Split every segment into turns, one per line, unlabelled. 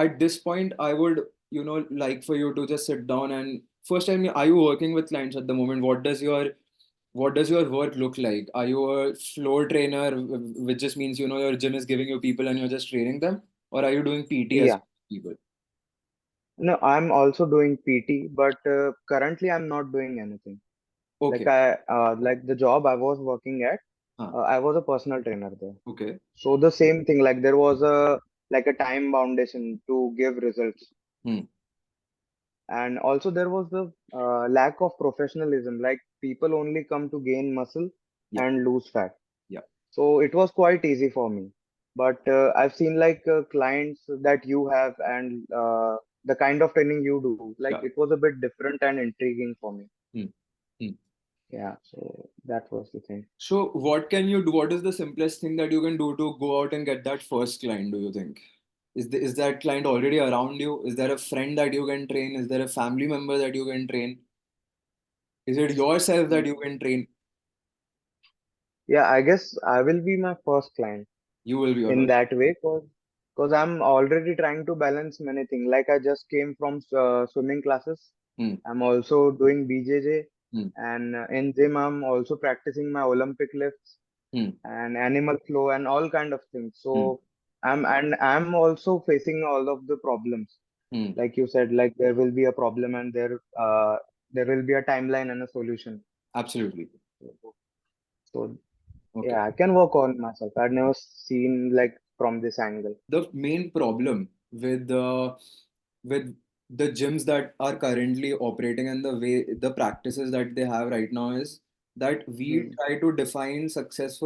at this point, I would, like for you to just sit down and first tell me, are you working with clients at the moment? What does your work look like? Are you a floor trainer, which just means, your gym is giving you people and you're just training them? Or are you doing PT as
Yeah.
people?
No, I'm also doing PT, but currently I'm not doing anything. Like
Okay.
like the job I was working at,
Huh.
I was a personal trainer there.
Okay.
So the same thing, like there was a time foundation to give results,
Hmm.
and also there was the lack of professionalism. Like people only come to gain muscle
Yeah.
and lose fat.
Yeah.
So it was quite easy for me. But I've seen like clients that you have and the kind of training you do, like
Yeah.
it was a bit different and intriguing for me.
Hmm. Hmm.
Yeah, so that was the thing.
So what can you do? What is the simplest thing that you can do to go out and get that first client, do you think? Is that client already around you? Is there a friend that you can train? Is there a family member that you can train? Is it yourself that you can train?
Yeah, I guess I will be my first client
You will be your
in
first.
that way, because I'm already trying to balance many things. Like I just came from swimming classes.
Hmm.
I'm also doing BJJ,
Hmm.
and in gym I'm also practicing my Olympic lifts
Hmm.
and animal flow and all kind of things.
Hmm.
So I'm also facing all of the problems.
Hmm.
Like you said, like there will be a problem and there will be a timeline and a solution.
Absolutely.
So
Okay.
yeah, I can work on myself. I've never seen like from this angle.
The main problem with the gyms that are currently operating and the way the practices that they have right now is that we
Hmm.
try to define success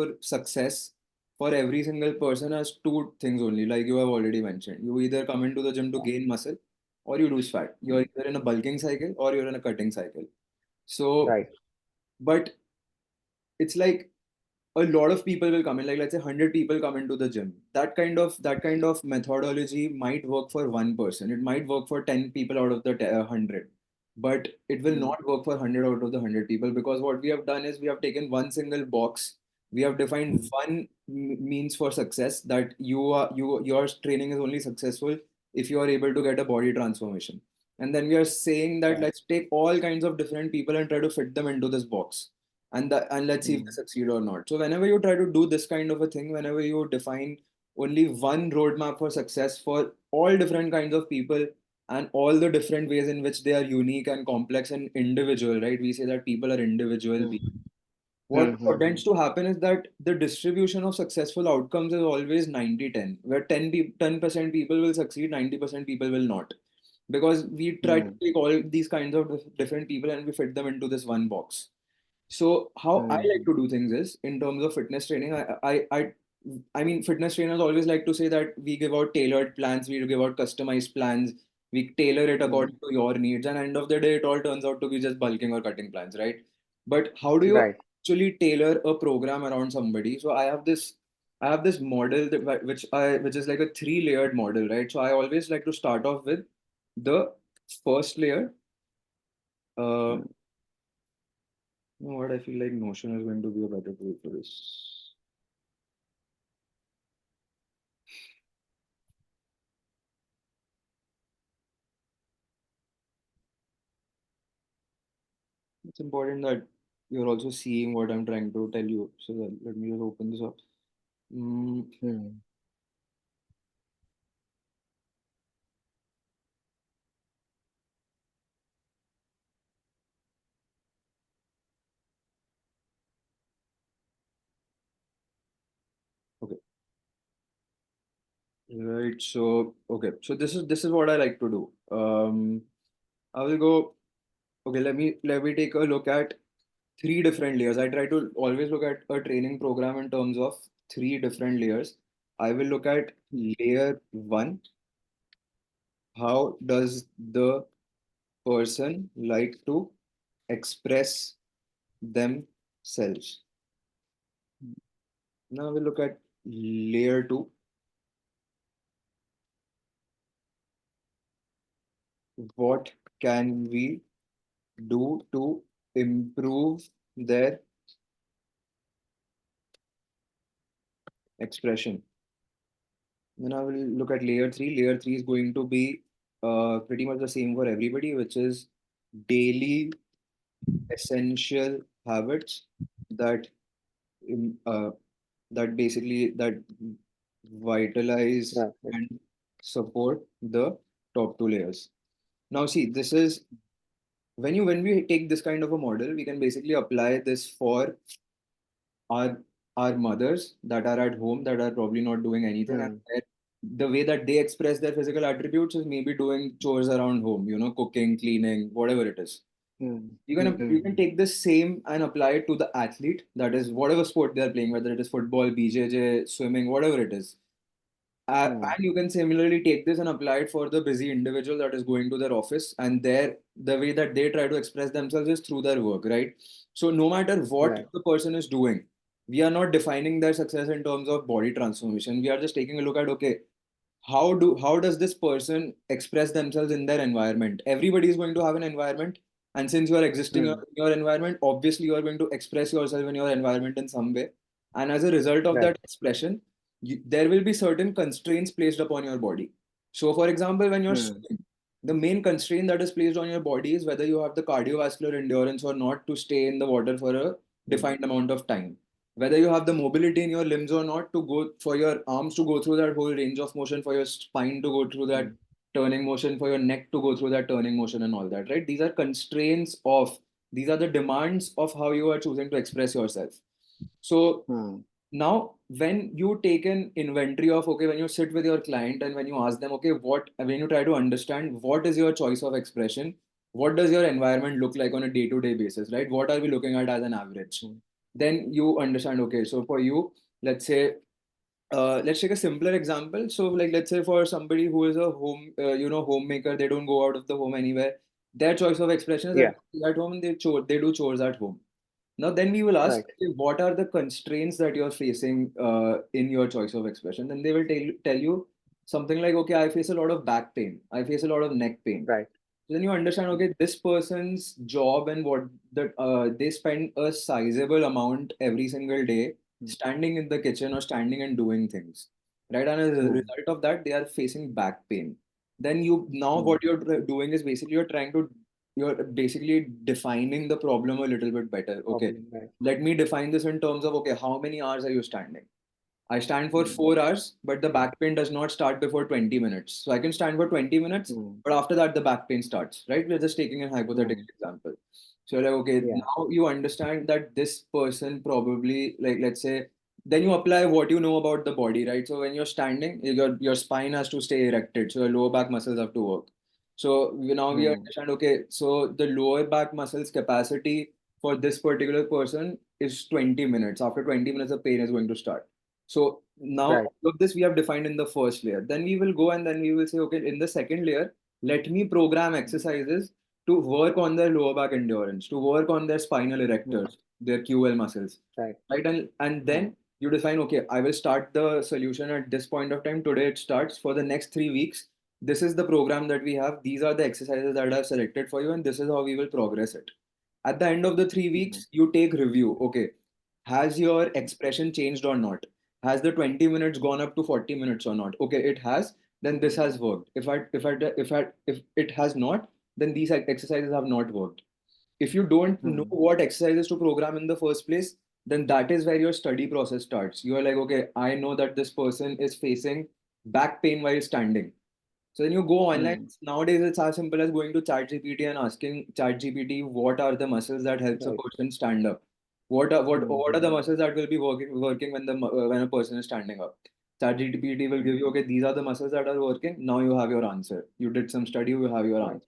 for every single person as two things only, like you have already mentioned. You either come into the gym to gain muscle or you lose fat. You're
Hmm.
either in a bulking cycle or you're in a cutting cycle. So,
Right.
but it's like a lot of people will come in, like let's say 100 people come into the gym. That kind of methodology might work for one person, it might work for 10 people out of the 100, but it will
Hmm.
not work for 100 out of the 100 people, because what we have done is we have taken one single box. We have defined one means for success, that your training is only successful if you are able to get a body transformation. And then we are saying that
Right.
let's take all kinds of different people and try to fit them into this box, and let's see if they
Hmm.
succeed or not. So whenever you try to do this kind of a thing, whenever you define only one roadmap for success for all different kinds of people and all the different ways in which they are unique and complex and individual, right? We say that people are individual
Hmm.
beings.
Hmm.
What tends to happen is that the distribution of successful outcomes is always 90-10, where 10% people will succeed, 90% people will not. Because we try to
Hmm.
take all these kinds of different people and we fit them into this one box. So how I
Hmm.
like to do things is in terms of fitness training. I mean, fitness trainers always like to say that we give out tailored plans, we give out customized plans, we tailor it
Hmm.
according to your needs, and end of the day, it all turns out to be just bulking or cutting plans, right? But how do you
Right.
actually tailor a program around somebody? So I have this model which is like a three-layered model, right? So I always like to start off with the first layer. Uh,
Hmm.
you know what? I feel like Notion is going to be a better tool for this. It's important that you're also seeing what I'm trying to tell you. So let me just open this up. Mm,
Hmm.
okay. Right. So okay. So this is what I like to do. I will go. Okay. Let me take a look at three different layers. I try to always look at a training program in terms of three different layers. I will look at layer one. How does the person like to express themselves? Now we look at layer two. What can we do to improve their expression? Then I will look at layer three. Layer three is going to be pretty much the same for everybody, which is daily essential habits that um, uh, that basically that vitalize
Right, right.
and support the top two layers. Now, see, this is when we take this kind of a model, we can basically apply this for our our mothers that are at home that are probably not doing anything, and
Hmm.
the way that they express their physical attributes is maybe doing chores around home, cooking, cleaning, whatever it is.
Hmm.
You can take this same and apply it to the athlete, that is whatever sport they are playing, whether it is football, BJJ, swimming, whatever it is.
Hmm.
And you can similarly take this and apply it for the busy individual that is going to their office, and the way that they try to express themselves is through their work, right? So no matter what
Right.
the person is doing, we are not defining their success in terms of body transformation. We are just taking a look at, okay, how does this person express themselves in their environment? Everybody is going to have an environment, and since you are existing in
Hmm.
your environment, obviously you are going to express yourself in your environment in some way, and as a result of
Right.
that expression, there will be certain constraints placed upon your body. So for example, when you're
Hmm.
swimming, the main constraint that is placed on your body is whether you have the cardiovascular endurance or not to stay in the water for a
Hmm.
defined amount of time, whether you have the mobility in your limbs or not to go for your arms to go through that whole range of motion, for your spine to go through that
Hmm.
turning motion, for your neck to go through that turning motion, and all that, right? These are the demands of how you are choosing to express yourself. So
Hmm.
now when you take an inventory of, okay, when you sit with your client and when you ask them, okay, when you try to understand what is your choice of expression, what does your environment look like on a day-to-day basis, right? What are we looking at as an average?
Hmm.
Then you understand, okay, so for you, let's say, let's take a simpler example. So, like, let's say for somebody who is a homemaker, they don't go out of the home anywhere. Their choice of expression is
Yeah.
that at home and they do chores at home. Now, then we will ask,
Right.
okay, what are the constraints that you're facing in your choice of expression? Then they will tell you something like, okay, I face a lot of back pain. I face a lot of neck pain.
Right.
Then you understand,
Hmm.
okay, this person's job and what that they spend a sizable amount every single day
Hmm.
standing in the kitchen or standing and doing things, right? And as a
Hmm.
result of that, they are facing back pain. Then you now
Hmm.
what you're doing is basically you're basically defining the problem a little bit better. Okay,
Problem. Right.
let me define this in terms of, okay, how many hours are you standing? I stand for
Hmm.
4 hours, but the back pain does not start before 20 minutes. So I can stand for 20 minutes,
Hmm.
but after that, the back pain starts, right? We're just taking a hypothetical
Hmm.
example. So, like, okay,
Yeah.
now you understand that this person probably, like, let's say, then you apply what you know about the body, right? So when you're standing, your spine has to stay erected. So your lower back muscles have to work. So now we
Hmm.
understand, okay, so the lower back muscles capacity for this particular person is 20 minutes. After 20 minutes, the pain is going to start. So now
Right.
all of this we have defined in the first layer. Then we will go and then we will say, okay, in the second layer, let me program
Hmm.
exercises to work on their lower back endurance, to work on their spinal
Hmm.
erectors, their QL muscles,
Right.
right? And
Hmm.
then you define, okay, I will start the solution at this point of time. Today it starts for the next 3 weeks. This is the program that we have. These are the exercises that I've selected for you, and this is how we will progress it. At the end of the three
Hmm.
weeks, you take review. Okay, has your expression changed or not? Has the 20 minutes gone up to 40 minutes or not? Okay, it has. Then this has worked. If it has not, then these exercises have not worked. If you don't know
Hmm.
what exercises to program in the first place, then that is where your study process starts. You are like, okay, I know that this person is facing back pain while standing. So then you go online.
Hmm.
Nowadays, it's as simple as going to ChatGPT and asking ChatGPT what are the muscles that helps a
Right.
person stand up. What are the
Hmm.
muscles that will be working when when a person is standing up? ChatGPT will give
Hmm.
you, okay, these are the muscles that are working. Now you have your answer. You did some study, you have your
Right.
answer,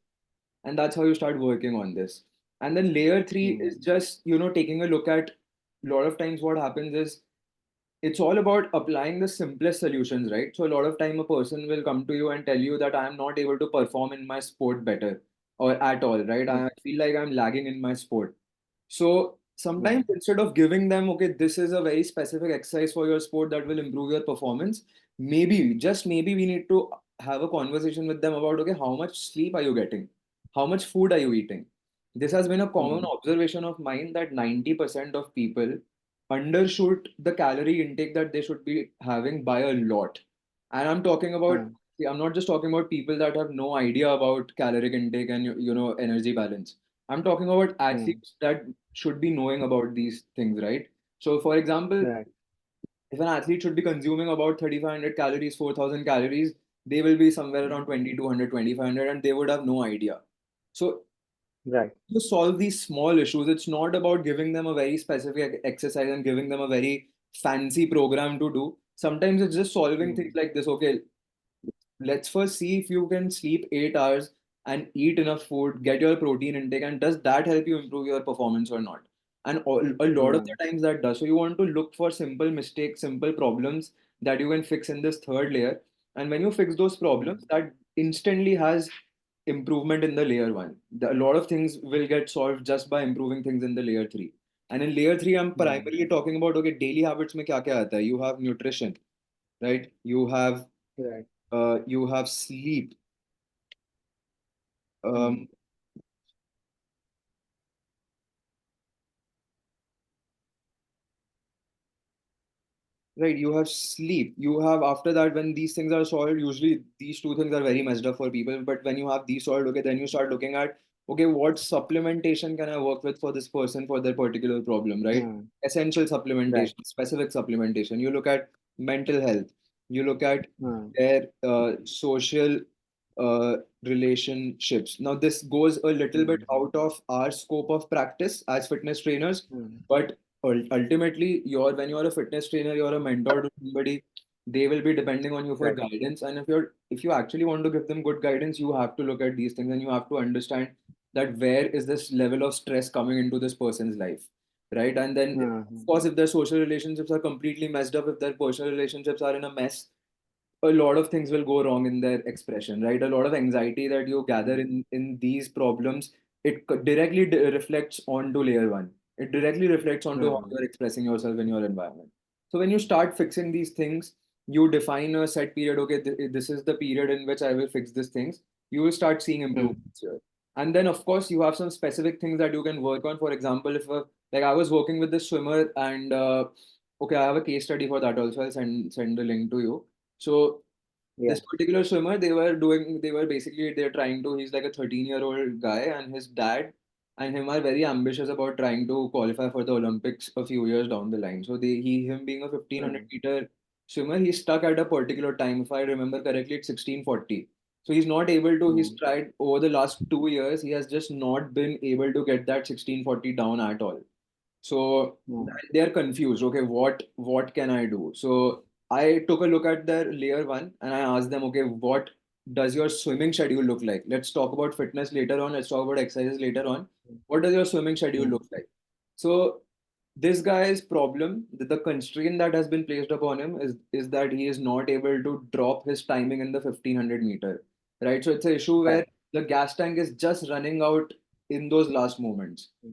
and that's how you start working on this. And then layer three is
Hmm.
just taking a look at, a lot of times what happens is it's all about applying the simplest solutions, right? So a lot of time a person will come to you and tell you that I am not able to perform in my sport better or at all, right?
Hmm.
I feel like I'm lagging in my sport. So sometimes
Hmm.
instead of giving them, okay, this is a very specific exercise for your sport that will improve your performance, maybe, just maybe we need to have a conversation with them about, okay, how much sleep are you getting? How much food are you eating? This has been a common
Hmm.
observation of mine that 90% of people undershoot the calorie intake that they should be having by a lot. And I'm talking about,
Hmm.
see, I'm not just talking about people that have no idea about caloric intake and energy balance. I'm talking about
Hmm.
athletes that should be knowing about these things, right? So, for example,
Right.
if an athlete should be consuming about 3,500 calories, 4,000 calories, they will be somewhere around 2,200, 2,500, and they would have no idea. So,
Right.
to solve these small issues, it's not about giving them a very specific exercise and giving them a very fancy program to do. Sometimes it's just solving things
Hmm.
like this. Okay, let's first see if you can sleep 8 hours and eat enough food, get your protein intake, and does that help you improve your performance or not? And a lot of the
Hmm.
times that does. So you want to look for simple mistakes, simple problems that you can fix in this third layer. And when you fix those problems,
Hmm.
that instantly has improvement in the layer one. A lot of things will get solved just by improving things in the layer three. And in layer three, I'm
Hmm.
primarily talking about okay, daily habits में क्या क्या आता है? You have nutrition, right?
Right.
You have sleep.
Hmm.
Um, right, you have sleep. You have after that when these things are solved, usually these two things are very messed up for people. But when you have these solved, okay, then you start looking at okay, what supplementation can I work with for this person for their particular problem, right?
Hmm.
Essential
Right.
supplementation, specific supplementation. You look at mental health. You look at
Hmm.
their social uh, relationships. Now, this goes a little bit
Hmm.
out of our scope of practice as fitness trainers,
Hmm.
but ultimately, when you're a fitness trainer, you're a mentor to somebody. They will be depending on you for
Right.
guidance, and if you actually want to give them good guidance, you have to look at these things, and you have to understand that where is this level of stress coming into this person's life, right? And then, of
Hmm.
course, if their social relationships are completely messed up, if their personal relationships are in a mess, a lot of things will go wrong in their expression, right? A lot of anxiety that you gather
Hmm.
in these problems, it directly reflects onto layer one. It directly reflects onto how
Hmm.
you're expressing yourself in your environment. So when you start fixing these things, you define a set period. Okay, this is the period in which I will fix these things. You will start seeing
Hmm.
improvements here. And then, of course, you have some specific things that you can work on. For example, if like I was working with this swimmer, and okay, I have a case study for that also. I'll send the link to you. So
Yeah.
this particular swimmer, they were basically they're trying to. He's like a 13-year-old guy, and his dad and him are very ambitious about trying to qualify for the Olympics a few years down the line. So him being a 1,500
Hmm.
meter swimmer, he's stuck at a particular time. If I remember correctly, it's 16:40. So he's not able to. He's
Hmm.
tried over the last 2 years. He has just not been able to get that 16:40 down at all. So
Hmm.
they're confused. Okay, what can I do? So I took a look at their layer one and I asked them, okay, what does your swimming schedule look like? Let's talk about fitness later on. Let's talk about exercises later on. What does your swimming schedule
Hmm.
look like? So this guy's problem, the constraint that has been placed upon him is that he is not able to drop his timing in the 1,500 meter, right? So it's an issue where
Right.
the gas tank is just running out in those last moments.
Hmm.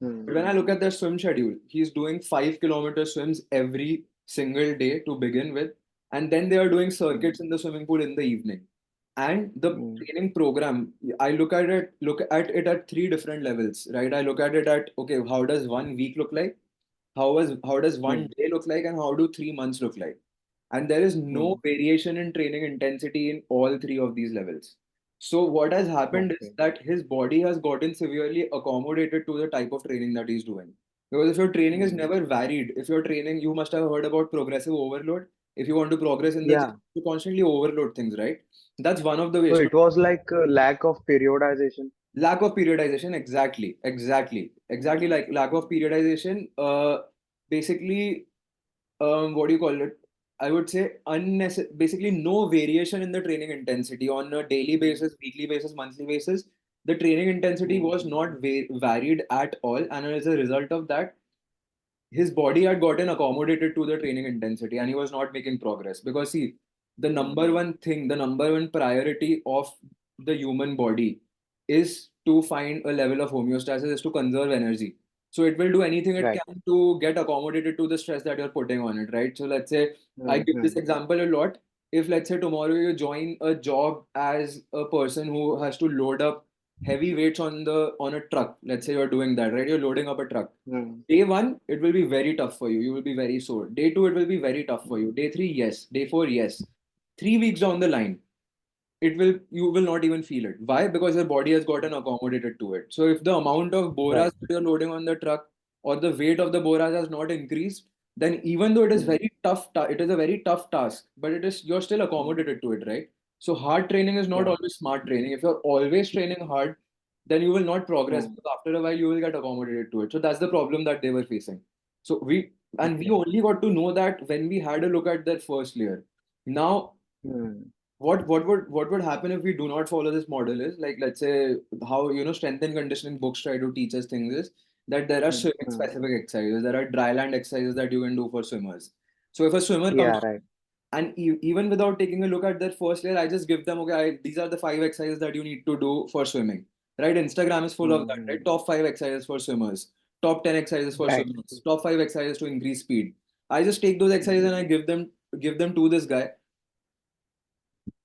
Hmm.
But when I look at their swim schedule, he's doing 5 kilometer swims every single day to begin with. And then they are doing
Hmm.
circuits in the swimming pool in the evening. And the
Hmm.
training program, I look at it at three different levels, right? I look at it at okay, how does 1 week look like? How does one
Hmm.
day look like and how do 3 months look like? And there is no
Hmm.
variation in training intensity in all three of these levels. So what has happened is
Okay.
that his body has gotten severely accommodated to the type of training that he's doing. Because if your training is
Hmm.
never varied, if your training, you must have heard about progressive overload. If you want to progress in the gym,
Yeah.
you constantly overload things, right? That's one of the
So
ways.
it was like a lack of periodization.
Lack of periodization, exactly like lack of periodization. Basically, what do you call it? I would say unnecessary, basically no variation in the training intensity on a daily
Hmm.
basis, weekly basis, monthly basis. The training intensity
Hmm.
was not varied at all, and as a result of that, his body had gotten accommodated to the training intensity and he was not making progress because see
Hmm.
the number one priority of the human body is to find a level of homeostasis, is to conserve energy. So it will do anything it
Right.
can to get accommodated to the stress that you're putting on it, right? So let's say I
Hmm.
give this
Hmm.
example a lot. If let's say tomorrow you join a job as a person who has to load up heavy weights on a truck, let's say you're doing that, right? You're loading up a truck.
Hmm.
Day one, it will be very tough for you. You will be very sore. Day two, it will be very tough for you. Day three, yes. Day four, yes. 3 weeks down the line, you will not even feel it. Why? Because your body has gotten accommodated to it. So if the amount of boras
Right.
that you're loading on the truck or the weight of the boras has not increased, then even though it is
Hmm.
very tough, it is a very tough task, but you're still
Hmm.
accommodated to it, right? So hard training is not
Yeah.
always smart training. If you're always training hard, then you will not progress,
Hmm.
because after a while you will get accommodated to it. So that's the problem that they were facing. So we
Okay.
only got to know that when we had a look at their first layer. Now
Hmm.
what would happen if we do not follow this model is, like, let's say, how strength and conditioning books try to teach us things is that there are
Hmm.
swimming
Hmm.
specific exercises, there are dry land exercises that you can do for swimmers. So if a swimmer comes,
Yeah. Right.
and even without taking a look at their first layer, I just give them, okay, these are the 5 exercises that you need to do for swimming, right? Instagram is full of that,
Hmm.
right? Top 5 exercises for swimmers, top 10 exercises for
Right.
swimmers, top 5 exercises to increase speed. I just take those exercises and I give them to this guy.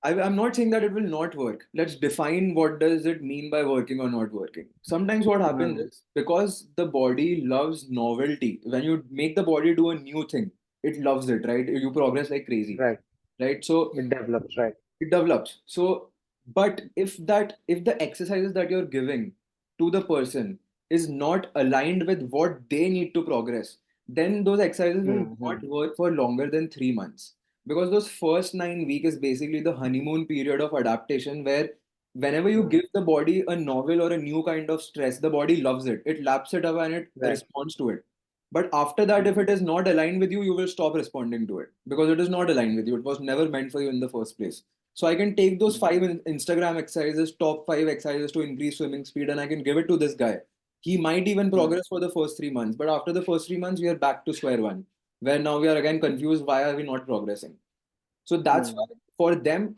I'm not saying that it will not work. Let's define what does it mean by working or not working. Sometimes what happens
Hmm.
is, because the body loves novelty, when you make the body do a new thing, it loves it, right? You progress like crazy,
Right.
right? So
It develops. Right.
it develops. So, but if the exercises that you're giving to the person is not aligned with what they need to progress, then those exercises will
Hmm.
not
Hmm.
work for longer than 3 months. Because those first 9 weeks is basically the honeymoon period of adaptation, where whenever you
Hmm.
give the body a novel or a new kind of stress, the body loves it. It laps it up and it
Right.
responds to it. But after that, if
Hmm.
it is not aligned with you, you will stop responding to it, because it is not aligned with you. It was never meant for you in the first place. So I can take those
Hmm.
Instagram exercises, top 5 exercises to increase swimming speed, and I can give it to this guy. He might even
Hmm.
progress for the first 3 months, but after the first 3 months, we are back to square one, where now we are again confused. Why are we not progressing? So that's
Hmm.
why for them,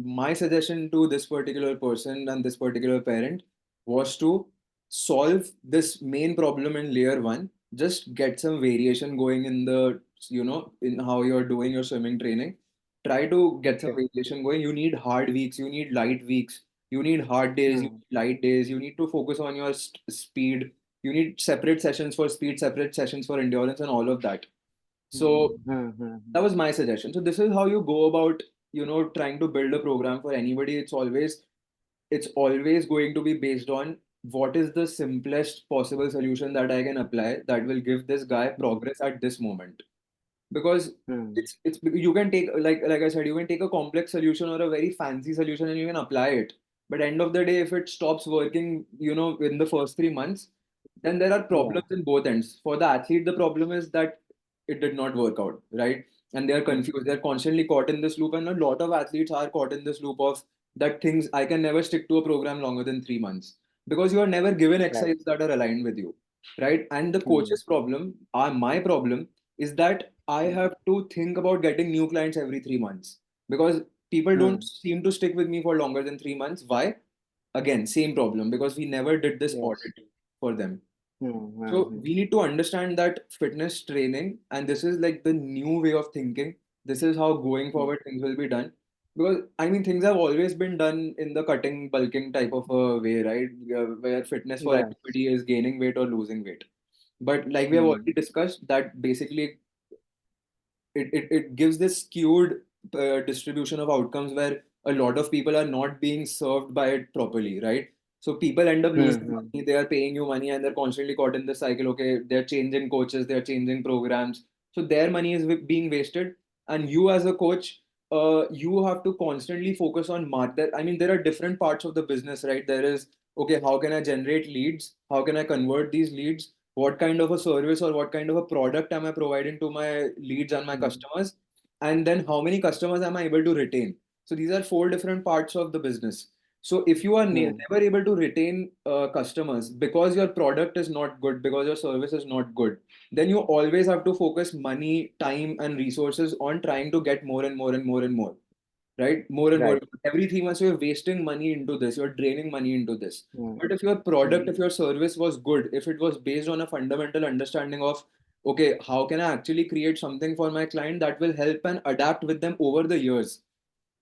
my suggestion to this particular person and this particular parent was to solve this main problem in layer one. Just get some variation going in in how you're doing your swimming training. Try to get some
Okay.
variation going. You need hard weeks, you need light weeks, you need hard days, you
Hmm.
need light days, you need to focus on your speed. You need separate sessions for speed, separate sessions for endurance, and all of that.
Hmm.
So
Hmm. Hmm.
that was my suggestion. So this is how you go about, trying to build a program for anybody. It's always going to be based on what is the simplest possible solution that I can apply that will give this guy
Hmm.
progress at this moment. Because
Hmm.
it's you can take, like I said, you can take a complex solution or a very fancy solution and you can apply it. But end of the day, if it stops working, in the first 3 months, then there are
Yeah.
problems in both ends. For the athlete, the problem is that it did not work out, right? And they are
Hmm.
confused. They're constantly caught in this loop, and a lot of athletes are caught in this loop of that things I can never stick to a program longer than 3 months, because you are never given
Right.
exercises that are aligned with you, right? And the
Hmm.
coach's problem, my problem, is that I
Hmm.
have to think about getting new clients every 3 months, because people don't
Hmm.
seem to stick with me for longer than 3 months. Why? Again, same problem, because we never did this
Yes.
audit for them.
Hmm. Hmm.
So
Hmm.
we need to understand that fitness training, and this is like the new way of thinking. This is how going
Hmm.
forward things will be done. Because I mean, things have always been done in the cutting, bulking type of a way, right? Where fitness for
Yes.
everybody is gaining weight or losing weight. But like we have
Hmm.
already discussed, that basically it gives this skewed distribution of outcomes where a lot of people are not being served by it properly, right? So people end up
Hmm.
losing
Hmm.
money, they are paying you money, and they're constantly caught in the cycle. Okay, they're changing coaches, they're changing programs, so their money is being wasted. And you as a coach, you have to constantly focus on market. I mean, there are different parts of the business, right? There is, okay, how can I generate leads, how can I convert these leads, what kind of a service or what kind of a product am I providing to my leads and my
Hmm.
customers, and then how many customers am I able to retain. So these are four different parts of the business. So if you are
Hmm.
never able to retain customers because your product is not good, because your service is not good, then you always have to focus money, time, and resources on trying to get more and more and more and more, right? More and more.
Right.
Every 3 months, you're wasting money into this, you're draining money into this.
Hmm.
But if your product,
Hmm.
if your service was good, if it was based on a fundamental understanding of, okay, how can I actually create something for my client that will help and adapt with them over the years?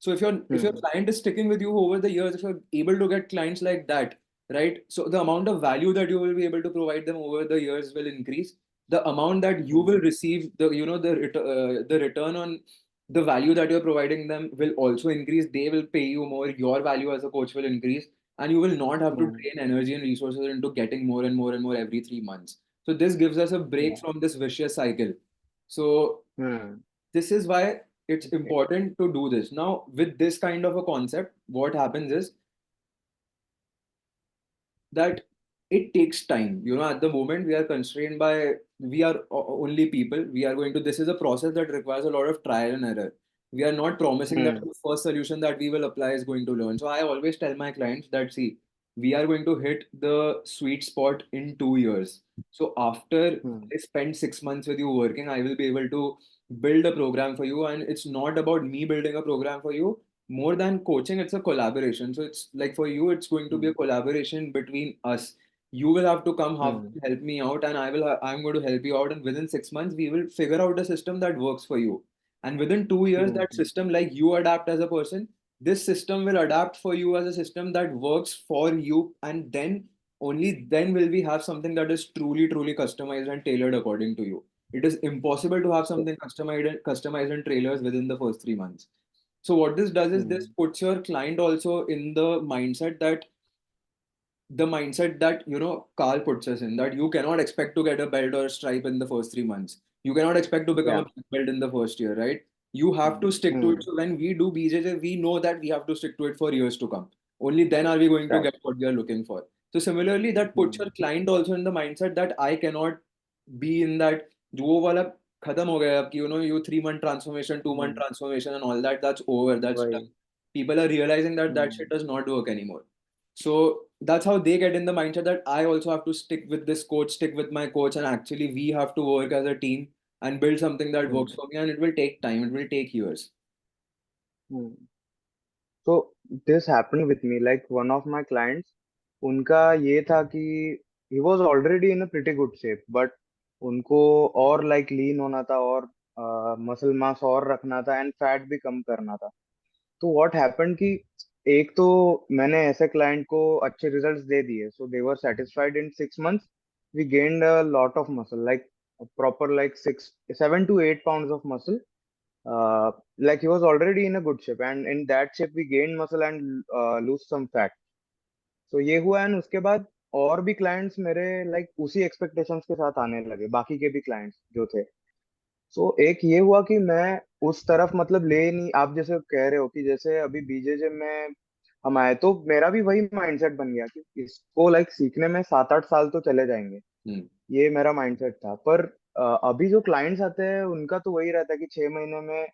So if your
Hmm.
client is sticking with you over the years, if you're able to get clients like that, right? So the amount of value that you will be able to provide them over the years will increase. The amount that you
Hmm.
will receive, the return on the value that you're providing them will also increase. They will pay you more. Your value as a coach will increase, and you will not have to
Hmm.
drain energy and resources into getting more and more and more every 3 months. So this gives us a break
Yeah.
from this vicious cycle. So
Hmm.
this is why it's
Okay.
important to do this. Now, with this kind of a concept, what happens is that it takes time. At the moment, we are constrained by, we are only people. We are going to, this is a process that requires a lot of trial and error. We are not promising that
Hmm.
the first solution that we will apply is going to learn. So I always tell my clients that, see, we are going to hit the sweet spot in 2 years. So after
Hmm.
I spend 6 months with you working, I will be able to build a program for you. And it's not about me building a program for you. More than coaching, it's a collaboration. So it's like for you, it's going to be a
Hmm.
collaboration between us. You will have to come half
Hmm.
help me out, and I'm going to help you out. And within 6 months, we will figure out a system that works for you. And within 2 years, that
Hmm.
system, like you adapt as a person, this system will adapt for you as a system that works for you. And then only then will we have something that is truly, truly customized and tailored according to you. It is impossible to have something customized and trailers within the first 3 months. So what this does is this
Hmm.
puts your client also in the mindset that Carl puts us in, that you cannot expect to get a belt or a stripe in the first 3 months. You cannot expect to become a
Yeah.
black belt in the first year, right? You have
Hmm.
to stick to it.
Hmm.
So when we do BJJ, we know that we have to stick to it for years to come. Only then are we going to
Right.
get what we are looking for. So similarly, that puts
Hmm.
your client also in the mindset that I cannot be in that जो वो वाला खत्म हो गया अब कि you 3 month transformation, 2 month
Hmm.
transformation and all that, that's over, that's done.
Why?
People are realizing that that
Hmm.
shit does not work anymore. So that's how they get in the mindset that I also have to stick with this coach, stick with my coach, and actually we have to work as a team and build something that
Hmm.
works for me. And it will take time, it will take years.
Hmm. So this happened with me. Like one of my clients, उनका ये था कि he was already in a pretty good shape, but उनको और like lean होना था और muscle mass और रखना था and fat भी कम करना था. तो what happened कि एक तो मैंने ऐसे client को अच्छे results दे दिए, so they were satisfied in 6 months. We gained a lot of muscle, like a proper like 7 to 8 pounds of muscle. Like he was already in a good shape, and in that shape we gained muscle and lose some fat. So ये हुआ, and उसके बाद और भी clients मेरे like उसी expectations के साथ आने लगे, बाकी के भी clients जो थे. सो एक ये हुआ कि मैं उस तरफ मतलब ले नहीं, आप जैसे कह रहे हो कि जैसे अभी बीजेजे में हम आए तो मेरा भी वही माइंडसेट बन गया कि इसको लाइक सीखने में 7-8 साल तो चले जाएंगे.
Hmm.
ये मेरा माइंडसेट था. पर अभी जो क्लाइंट्स आते हैं उनका तो वही रहता है कि 6 महीने में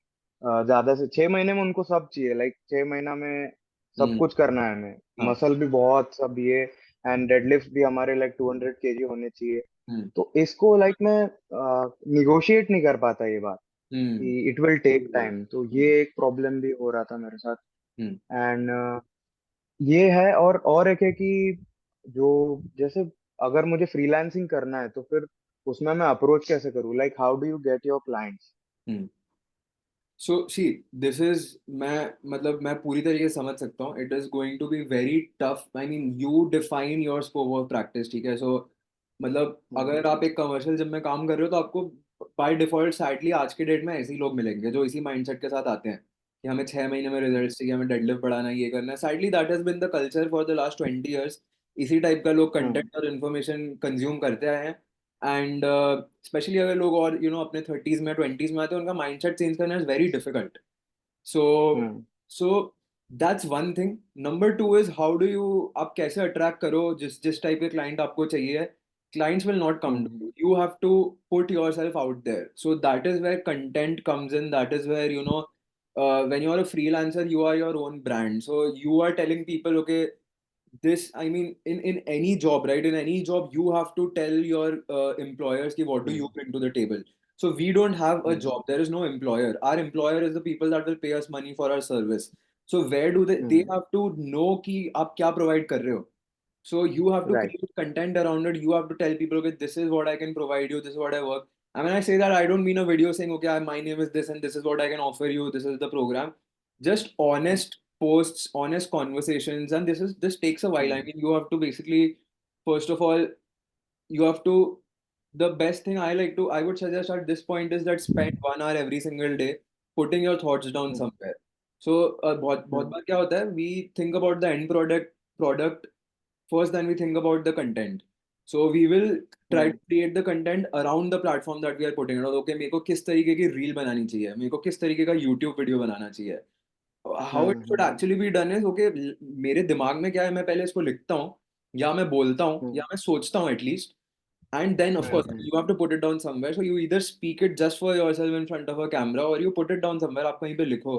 ज्यादा से 6 महीने में उनको सब चाहिए, लाइक 6 महीना में सब
Hmm.
कुछ करना है हमें.
हाँ.
मसल भी बहुत सब ये, एंड डेडलिफ्ट भी हमारे लाइक 200 kg होने चाहिए.
Hmm.
तो इसको लाइक मैं निगोशिएट नहीं कर पाता ये बात
Hmm.
कि इट विल टेक टाइम. तो ये एक प्रॉब्लम भी हो रहा था मेरे साथ.
Hmm.
एंड ये है. और एक है कि जो जैसे अगर मुझे फ्रीलांसिंग करना है तो फिर उसमें मैं अप्रोच कैसे करूँ, like how do you get your clients.
Hmm. So see this is मैं पूरी तरीके से समझ सकता हूँ. It is going to be very tough. I mean you define your scope of practice, ठीक है. सो
हम्म.
अगर आप एक कमर्शियल जिम में काम कर रहे हो तो आपको बाय डिफॉल्ट सैडली आज के डेट में ऐसे ही लोग मिलेंगे जो इसी माइंडसेट के साथ आते हैं कि हमें 6 महीने में रिजल्ट चाहिए, हमें डेडलिफ्ट बढ़ाना है, ये करना है. Sadly that has been the culture for the last 20 years. इसी टाइप का लोग
हम्म.
कंटेंट और इन्फॉर्मेशन कंज्यूम करते आए हैं. एंड स्पेशली अगर लोग और अपने 30s में 20s में आते हैं, उनका माइंडसेट चेंज करना is very difficult. So,
hmm.
so that's one thing. Number two is how do you आप कैसे attract करो जिस टाइप के client आपको चाहिए. Clients will not come to
hmm.
you. You have to put yourself out there. So that is where content comes in. That is where when you are a freelancer, you are your own brand. So you are telling people, okay, this, I mean, in any job, right? In any job, you have to tell your employers ki what do you
hmm.
bring to the table. So we don't have a
hmm.
job. There is no employer. Our employer is the people that will pay us money for our service. So where do they
hmm.
have to know कि आप क्या provide कर रहे हो. So you have to
right.
create content around it. You have to tell people, okay, this is what I can provide you. This is what I work. And when I say that, I don't mean a video saying, okay, my name is this and this is what I can offer you. This is the program. Just honest posts, honest conversations, and this takes a while. I
hmm.
mean, you have to basically, first of all, you have to. The best thing I would suggest at this point is that spend 1 hour every single day. putting your thoughts down
hmm
somewhere. So बहुत बहुत
हम्म
बार क्या होता है, we think about the end product first, then we think about the content. So we will try to
hmm
create the content around the platform that we are putting it on. Okay, मेरे को किस तरीके की reel बनानी चाहिए, मेरे को किस तरीके का यूट्यूब वीडियो बनाना चाहिए. How it should
hmm
actually be done is, okay, मेरे दिमाग में क्या है, मैं पहले इसको लिखता हूँ, या मैं बोलता हूँ, या
हम्म
मैं सोचता हूँ at least. And then, of course,
hmm
you have to put it down somewhere. So you either speak it just for yourself in front of a camera, or you put it down somewhere. आप कहीं पे लिखो.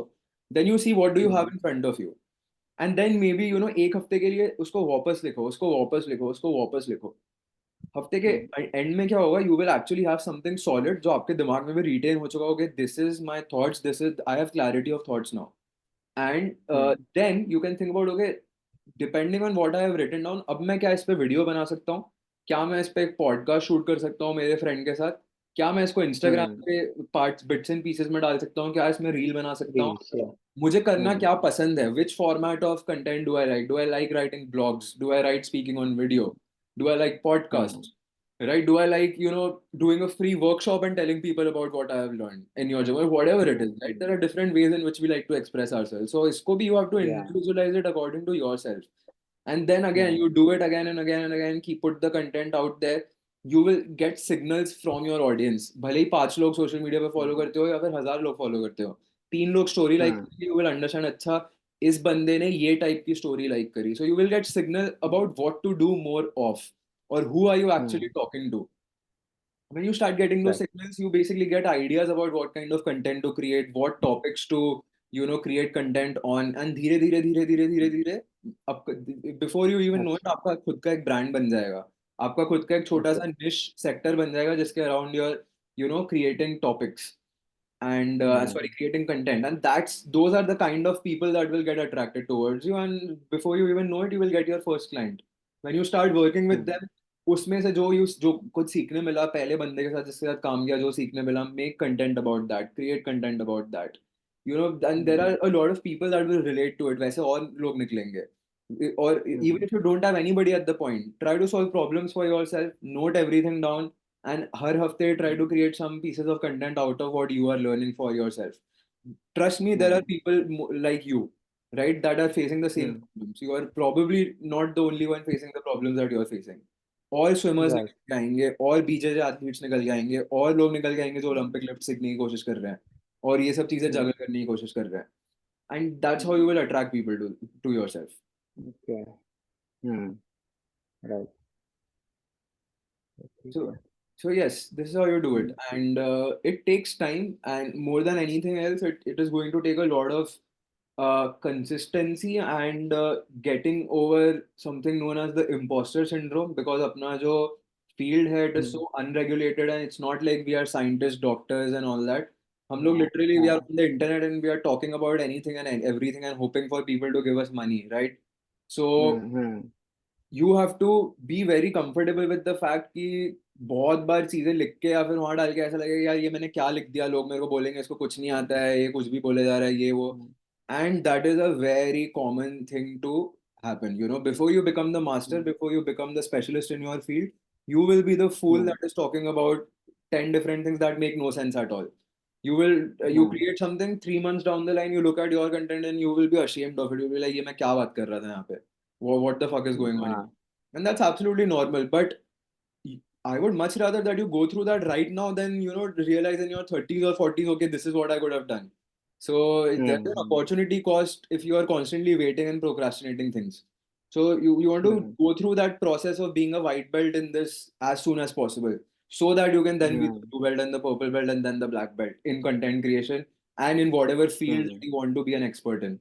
Then you see what do you have
hmm
in front of you. And then maybe, एक हफ्ते के लिए उसको वापस लिखो, उसको वापस लिखो, उसको वापस लिखो. हफ्ते के
हम्म
एंड में क्या होगा, you will actually have something solid जो आपके दिमाग में भी रिटेन हो चुका होगा. This is my thoughts, this is, I have clarity of thoughts now. And
hmm
then you can think about, okay, depending on what I have written down, अब मैं क्या इस पे वीडियो बना सकता हूँ, क्या मैं इस पे एक पॉडकास्ट शूट कर सकता हूँ मेरे फ्रेंड के साथ, क्या मैं इसको इंस्टाग्राम
हम्म
पे पार्ट्स बिट्स एंड पीसेस में डाल सकता हूँ, क्या इसमें रील बना सकता हूँ.
रील्स या
मुझे करना
हम्म
क्या पसंद है, विच format of content do I like writing blogs, do I like speaking on video, do I like
hmm
podcast, right? Do I like, doing a free workshop and telling people about what I have learned in your job, or whatever it is, right? There are different ways in which we like to express ourselves. So isko bhi you have to
या
individualize it according to yourself. And then again,
hmm
you do it again and again and again, keep put the content out there. You will get signals from your audience. भले ही 5 लोग social media पे follow करते हो, या फिर 1,000 लोग follow करते हो, 3 लोग स्टोरी लाइक
हम्म
करेंगे, यू विल अंडरस्टैंड, अच्छा इस बंदे ने ये टाइप की स्टोरी लाइक करी. So you will get signal about what to do more of, और who are you actually
hmm
talking to. When you start getting those
right
signals, you basically get ideas about what kind of content to create, what topics to, create content on. And धीरे धीरे धीरे धीरे धीरे धीरे अब, before you even know it,
अच्छा
आपका खुद का एक ब्रांड बन जाएगा. आपका खुद का एक छोटा
ओके
सा निश सेक्टर बन जाएगा, जिसके around your, creating topics and sorry,
hmm
creating content. And those are the kind of people that will get attracted towards you, and before you even know it, you will get your first client. When you start working with
hmm
them, उसमें से जो कुछ सीखने मिला पहले बंदे के साथ जिसके साथ काम किया, जो सीखने मिला, make content about that, create content about that. And there
hmm
are a lot of people that will relate to it. वैसे और लोग निकलेंगे. Or even
hmm
if you don't have anybody at the point, try to solve problems for yourself, note everything down, and हर हफ्ते try to create some pieces of content out of what you are learning for yourself. Trust me, there are
hmm
people like you, right, that are facing the same
hmm
problems. You are probably not the only one facing the problems that you are facing. और swimmers
right
निकल के आएंगे, और BJJ athletes निकल के आएंगे, और लोग निकल के आएंगे जो ओलंपिक लिफ्ट सीखने की कोशिश कर रहे हैं, और ये सब चीजें
हम्म
जगह करने की कोशिश कर रहे हैं. And that's how you will attract people to yourself.
Okay hmm right ठीक
So,
है
so yes, this is how you do it,
hmm
and it takes time, and more than anything else, it is going to take a lot of consistency, and getting over something known as the imposter syndrome, because अपना जो field है, it is
hmm
so unregulated, and it's not like we are scientists, doctors, and all that. हम लोग
हाँ
literally, we are
हाँ
on the internet and we are talking about anything and everything and hoping for people to give us money, right? So
hmm
you have to be very comfortable with the fact कि बहुत बार चीजें लिख के या फिर वहां डाल के ऐसा लगेगा, यार ये मैंने क्या लिख दिया, लोग मेरे को बोलेंगे इसको कुछ नहीं आता है, ये कुछ भी बोले जा रहा है, ये वो.
हम्म
And that is a very common thing to happen. Before you become the master,
hmm
before you become the specialist in your field, you will be the fool
hmm
that is talking about 10 different things that make no sense at all. You
hmm
create something, 3 months down the line, you look at your content and you will be ashamed of it. You'll be like, ये मैं क्या बात कर रहा था यहाँ पे? What the fuck is going on here?
हाँ
And that's absolutely normal. But I would much rather that you go through that right now than, realize in your 30s or 40s, okay, this is what I could have done. So there's an
hmm
opportunity cost if you are constantly waiting and procrastinating things. So you want to
hmm
go through that process of being a white belt in this as soon as possible, so that you can then be the
hmm
blue belt and the purple belt and then the black belt in content creation and in whatever field that
hmm
you want to be an expert in.